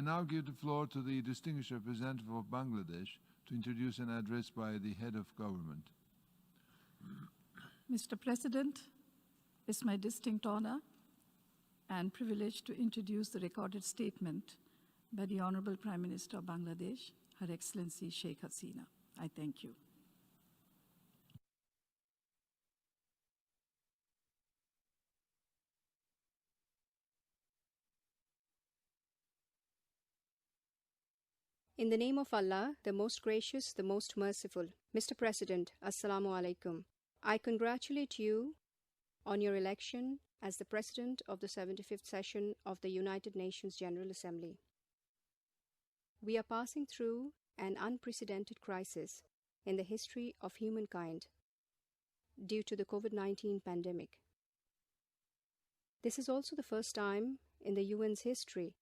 now give the floor to the distinguished representative of Bangladesh to introduce an address by the head of government. Mr. President, it's my distinct honor and privilege to introduce the recorded statement by the Honorable Prime Minister of Bangladesh, Her Excellency Sheikh Hasina. I thank you. In the name of Allah, the most gracious, the most merciful. Mr. President, Assalamu alaikum. I congratulate you on your election as the President of the 75th session of the United Nations General Assembly. We are passing through an unprecedented crisis in the history of humankind due to the COVID-19 pandemic. This is also the first time in the UN's history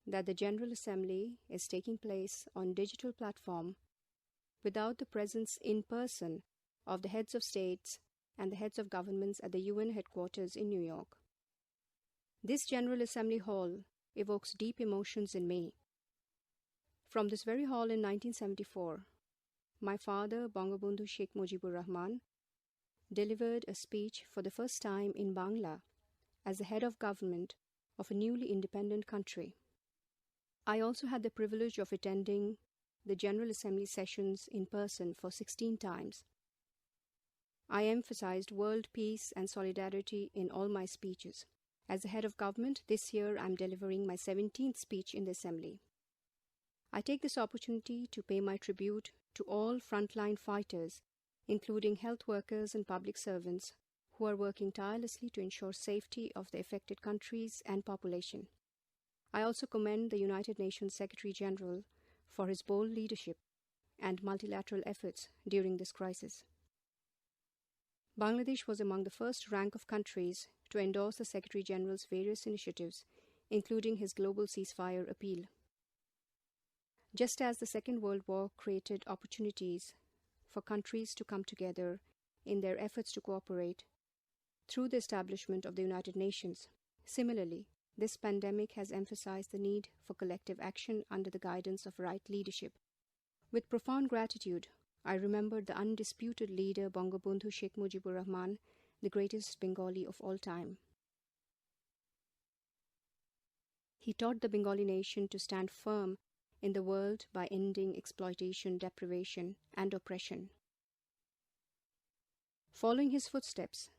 that the General Assembly is taking place on digital platform without the presence in person of the heads of states and the heads of governments at the UN headquarters in New York. This General Assembly hall evokes deep emotions in me. From this very hall in 1974, my father, Bangabandhu Sheikh Mujibur Rahman, delivered a speech for the first time in Bangla as the head of government of a newly independent country. I also had the privilege of attending the General Assembly sessions in person for 16 times. I emphasized world peace and solidarity in all my speeches. As the head of government, this year I'm delivering my 17th speech in the Assembly. I take this opportunity to pay my tribute to all frontline fighters, including health workers and public servants, who are working tirelessly to ensure safety of the affected countries and population. I also commend the United Nations Secretary General for his bold leadership and multilateral efforts during this crisis. Bangladesh was among the first rank of countries to endorse the Secretary General's various initiatives, including his global ceasefire appeal. Just as the Second World War created opportunities for countries to come together in their efforts to cooperate through the establishment of the United Nations, similarly, this pandemic has emphasized the need for collective action under the guidance of right leadership. With profound gratitude, I remember the undisputed leader Bangabandhu Sheikh Mujibur Rahman, the greatest Bengali of all time. He taught the Bengali nation to stand firm in the world by ending exploitation, deprivation, and oppression. Following his footsteps,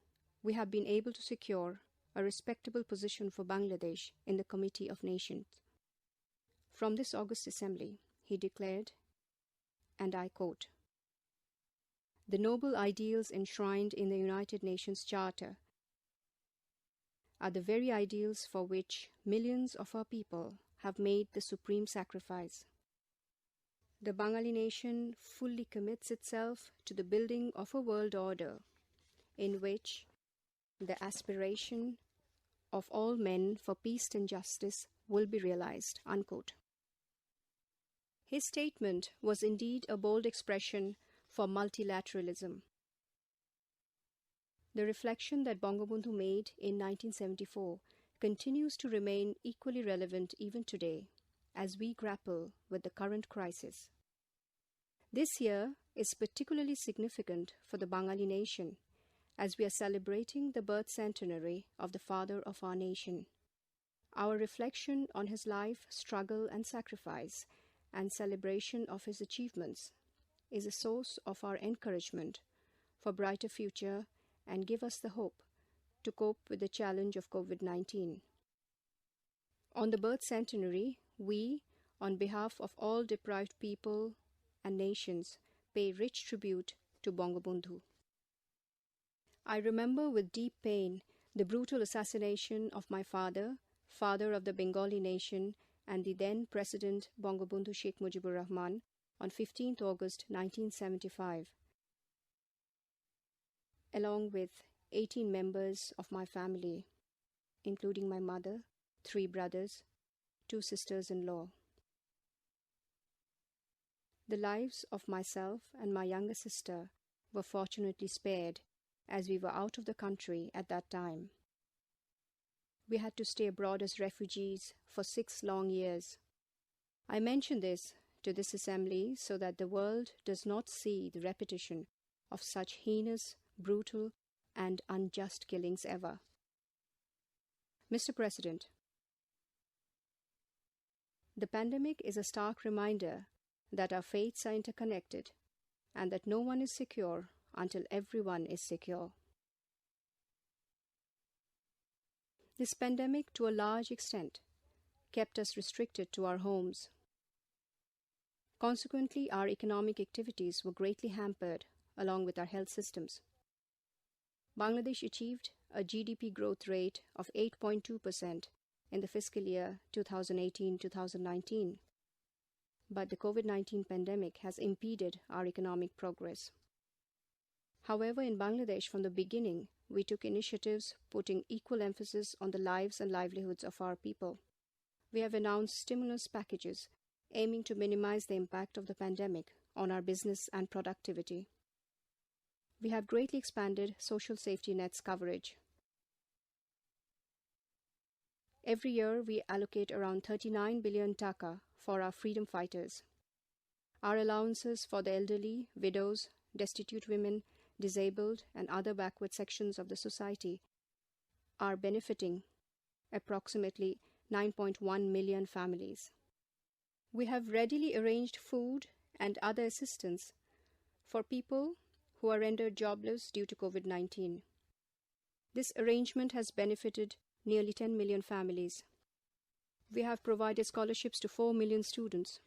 we have been able to secure a respectable position for Bangladesh in the Committee of Nations. From this August Assembly, he declared, and I quote, "The noble ideals enshrined in the United Nations Charter are the very ideals for which millions of our people have made the supreme sacrifice. The Bengali nation fully commits itself to the building of a world order in which the aspiration of all men for peace and justice will be realized." Unquote. His statement was indeed a bold expression for multilateralism. The reflection that Bangabandhu made in 1974 continues to remain equally relevant even today as we grapple with the current crisis. This year is particularly significant for the Bengali nation as we are celebrating the birth centenary of the father of our nation. Our reflection on his life, struggle, and sacrifice, and celebration of his achievements is a source of our encouragement for a brighter future and give us the hope to cope with the challenge of COVID-19. On the birth centenary, we, on behalf of all deprived people and nations, pay rich tribute to Bangabandhu. I remember with deep pain the brutal assassination of my father of the Bengali nation, and the then President Bangabandhu Sheikh Mujibur Rahman on 15th August 1975, along with 18 members of my family, including my mother, 3 brothers, 2 sisters-in-law. The lives of myself and my younger sister were fortunately spared as we were out of the country at that time. We had to stay abroad as refugees for 6 long years. I mention this to this assembly so that the world does not see the repetition of such heinous, brutal, and unjust killings ever. Mr. President, the pandemic is a stark reminder that our fates are interconnected and that no one is secure until everyone is secure. This pandemic, to a large extent, kept us restricted to our homes. Consequently, our economic activities were greatly hampered along with our health systems. Bangladesh achieved a GDP growth rate of 8.2% in the fiscal year 2018-2019. But the COVID-19 pandemic has impeded our economic progress. However, in Bangladesh, from the beginning, we took initiatives putting equal emphasis on the lives and livelihoods of our people. We have announced stimulus packages aiming to minimize the impact of the pandemic on our business and productivity. We have greatly expanded social safety nets coverage. Every year, we allocate around 39 billion taka for our freedom fighters. Our allowances for the elderly, widows, destitute women, disabled, and other backward sections of the society are benefiting approximately 9.1 million families. We have readily arranged food and other assistance for people who are rendered jobless due to COVID-19. This arrangement has benefited nearly 10 million families. We have provided scholarships to 4 million students.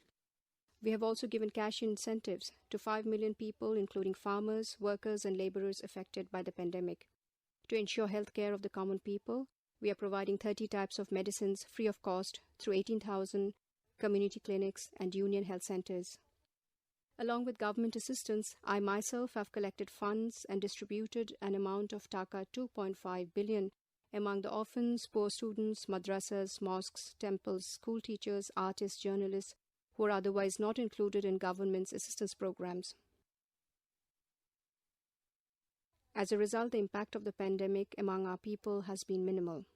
We have also given cash incentives to 5 million people, including farmers, workers, and laborers affected by the pandemic. To ensure health care of the common people, we are providing 30 types of medicines free of cost through 18,000 community clinics and union health centers. Along with government assistance, I myself have collected funds and distributed an amount of taka 2.5 billion among the orphans, poor students, madrasas, mosques, temples, school teachers, artists, journalists, who are otherwise not included in government's assistance programs. As a result, the impact of the pandemic among our people has been minimal.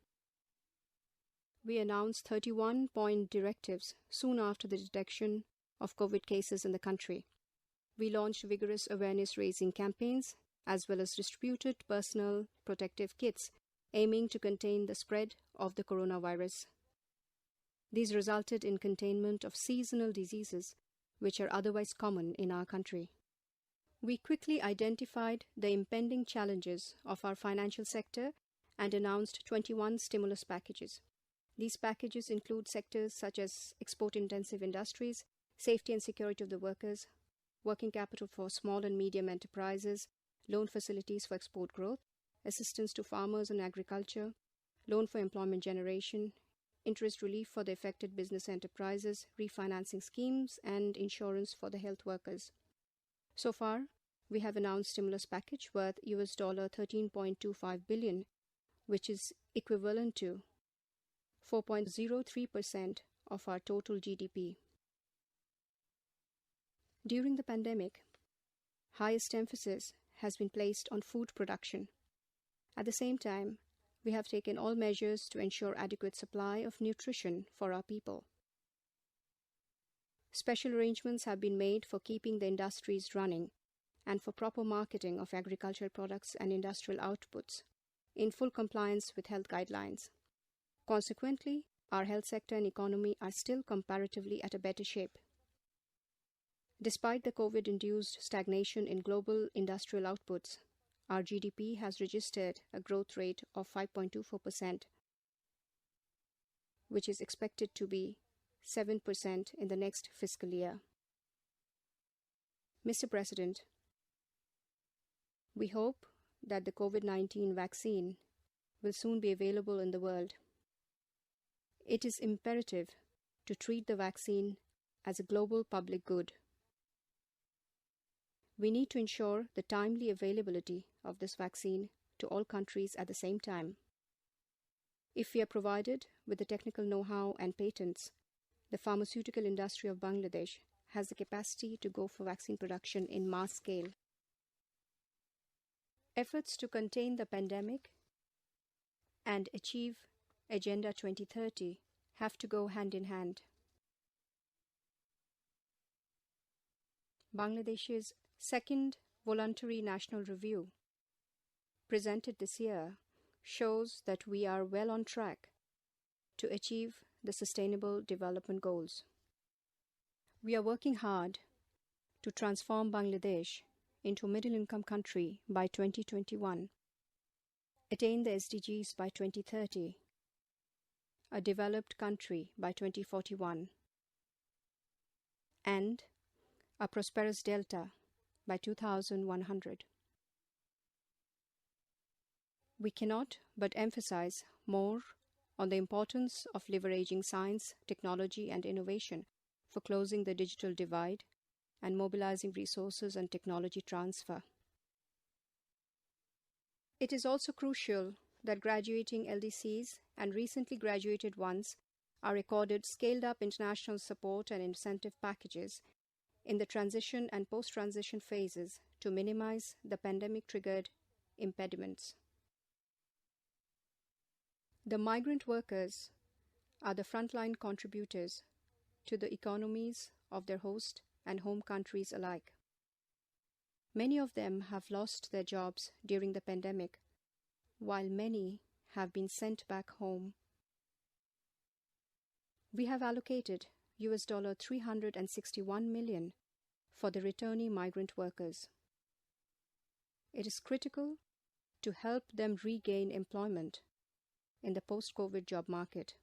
We announced 31-point directives soon after the detection of COVID cases in the country. We launched vigorous awareness-raising campaigns as well as distributed personal protective kits aiming to contain the spread of the coronavirus. These resulted in containment of seasonal diseases which are otherwise common in our country. We quickly identified the impending challenges of our financial sector and announced 21 stimulus packages. These packages include sectors such as export-intensive industries, safety and security of the workers, working capital for small and medium enterprises, loan facilities for export growth, assistance to farmers and agriculture, loan for employment generation, interest relief for the affected business enterprises, refinancing schemes, and insurance for the health workers. So far, we have announced stimulus package worth $13.25 billion, which is equivalent to 4.03% of our total GDP. During the pandemic, highest emphasis has been placed on food production. At the same time, we have taken all measures to ensure adequate supply of nutrition for our people. Special arrangements have been made for keeping the industries running and for proper marketing of agricultural products and industrial outputs in full compliance with health guidelines. Consequently, our health sector and economy are still comparatively at a better shape. Despite the COVID-induced stagnation in global industrial outputs, our GDP has registered a growth rate of 5.24%, which is expected to be 7% in the next fiscal year. Mr. President, we hope that the COVID-19 vaccine will soon be available in the world. It is imperative to treat the vaccine as a global public good. We need to ensure the timely availability of this vaccine to all countries at the same time. If we are provided with the technical know-how and patents, the pharmaceutical industry of Bangladesh has the capacity to go for vaccine production in mass scale. Efforts to contain the pandemic and achieve Agenda 2030 have to go hand in hand. Bangladesh's second voluntary national review, presented this year, shows that we are well on track to achieve the Sustainable Development Goals. We are working hard to transform Bangladesh into a middle-income country by 2021, attain the SDGs by 2030, a developed country by 2041, and a prosperous delta by 2100. We cannot but emphasize more on the importance of leveraging science, technology, and innovation for closing the digital divide and mobilizing resources and technology transfer. It is also crucial that graduating LDCs and recently graduated ones are accorded scaled-up international support and incentive packages in the transition and post-transition phases to minimize the pandemic-triggered impediments. The migrant workers are the frontline contributors to the economies of their host and home countries alike. Many of them have lost their jobs during the pandemic, while many have been sent back home. We have allocated $361 million for the returnee migrant workers. It is critical to help them regain employment in the post-COVID job market.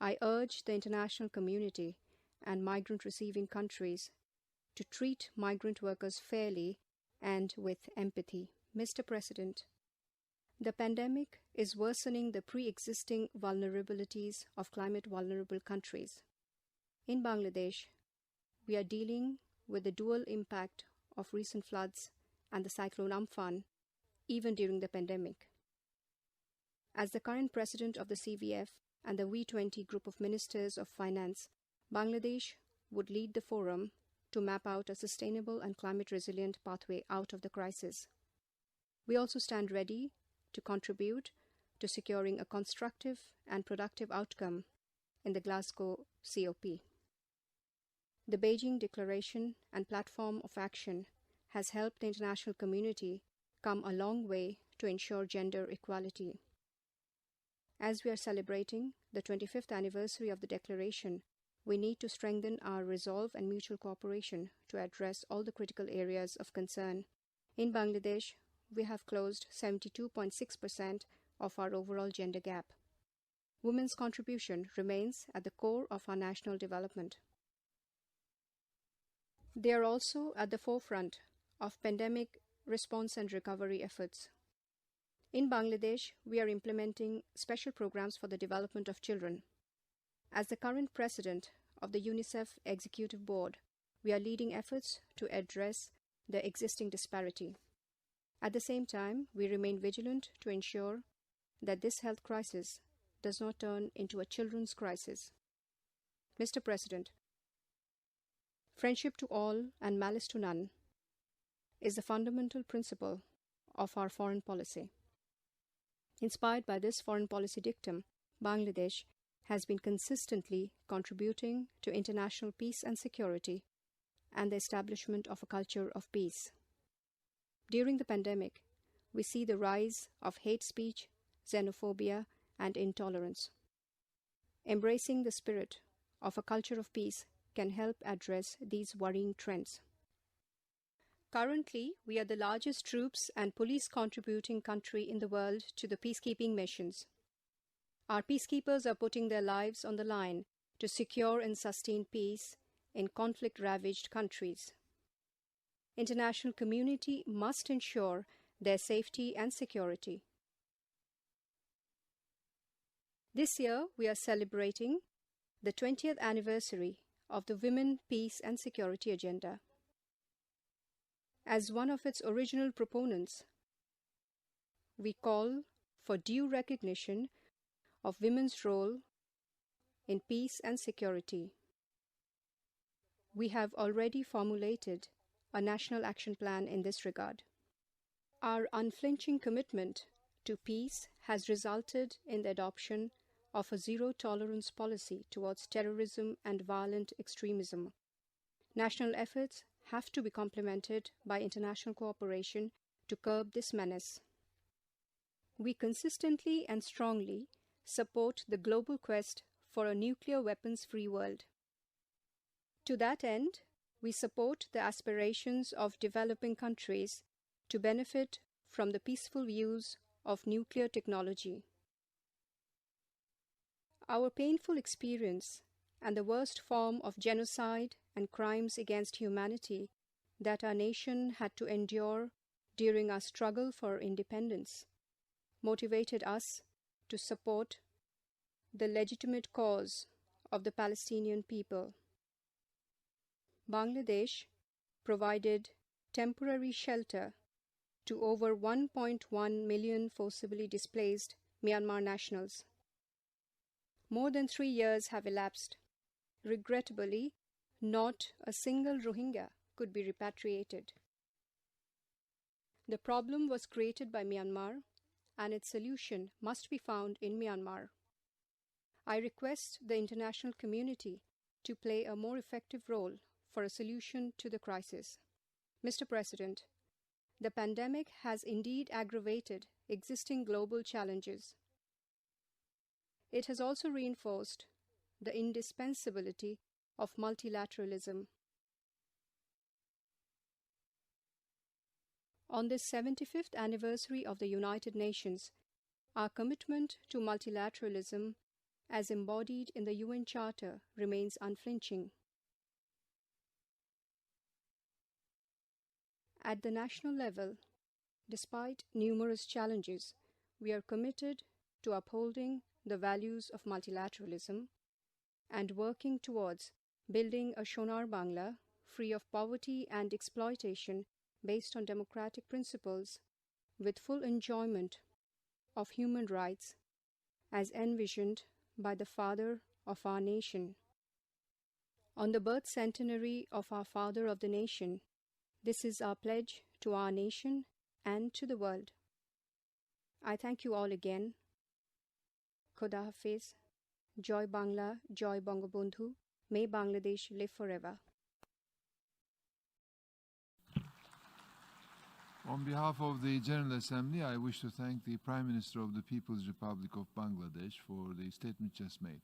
I urge the international community and migrant-receiving countries to treat migrant workers fairly and with empathy. Mr. President, the pandemic is worsening the pre-existing vulnerabilities of climate-vulnerable countries. In Bangladesh, we are dealing with the dual impact of recent floods and the cyclone Amphan, even during the pandemic. As the current president of the CVF and the V20 group of ministers of finance, Bangladesh would lead the forum to map out a sustainable and climate-resilient pathway out of the crisis. We also stand ready to contribute to securing a constructive and productive outcome in the Glasgow COP. The Beijing Declaration and Platform of Action has helped the international community come a long way to ensure gender equality. As we are celebrating the 25th anniversary of the Declaration, we need to strengthen our resolve and mutual cooperation to address all the critical areas of concern. In Bangladesh, we have closed 72.6% of our overall gender gap. Women's contribution remains at the core of our national development. They are also at the forefront of pandemic response and recovery efforts. In Bangladesh, we are implementing special programs for the development of children. As the current president of the UNICEF Executive Board, we are leading efforts to address the existing disparity. At the same time, we remain vigilant to ensure that this health crisis does not turn into a children's crisis. Mr. President, friendship to all and malice to none is the fundamental principle of our foreign policy. Inspired by this foreign policy dictum, Bangladesh has been consistently contributing to international peace and security and the establishment of a culture of peace. During the pandemic, we see the rise of hate speech, xenophobia, and intolerance. Embracing the spirit of a culture of peace can help address these worrying trends. Currently, we are the largest troops and police contributing country in the world to the peacekeeping missions. Our peacekeepers are putting their lives on the line to secure and sustain peace in conflict-ravaged countries. International community must ensure their safety and security. This year, we are celebrating the 20th anniversary of the Women, Peace and Security Agenda. As one of its original proponents, we call for due recognition of women's role in peace and security. We have already formulated a national action plan in this regard. Our unflinching commitment to peace has resulted in the adoption of a zero-tolerance policy towards terrorism and violent extremism, National efforts have to be complemented by international cooperation to curb this menace. We consistently and strongly support the global quest for a nuclear weapons-free world. To that end, we support the aspirations of developing countries to benefit from the peaceful use of nuclear technology. Our painful experience and the worst form of genocide and crimes against humanity that our nation had to endure during our struggle for independence motivated us to support the legitimate cause of the Palestinian people. Bangladesh provided temporary shelter to over 1.1 million forcibly displaced Myanmar nationals. More than 3 years have elapsed. Regrettably, not a single Rohingya could be repatriated. The problem was created by Myanmar, and its solution must be found in Myanmar. I request the international community to play a more effective role for a solution to the crisis. Mr. President, the pandemic has indeed aggravated existing global challenges. It has also reinforced the indispensability of multilateralism. On this 75th anniversary of the United Nations, our commitment to multilateralism as embodied in the UN Charter remains unflinching. At the national level, despite numerous challenges, we are committed to upholding the values of multilateralism and working towards building a Sonar Bangla free of poverty and exploitation based on democratic principles with full enjoyment of human rights as envisioned by the father of our nation. On the birth centenary of our father of the nation, this is our pledge to our nation and to the world. I thank you all again. Khuda Hafiz. Joy Bangla, Joy Bangabandhu. May Bangladesh live forever. On behalf of the General Assembly, I wish to thank the Prime Minister of the People's Republic of Bangladesh for the statement just made.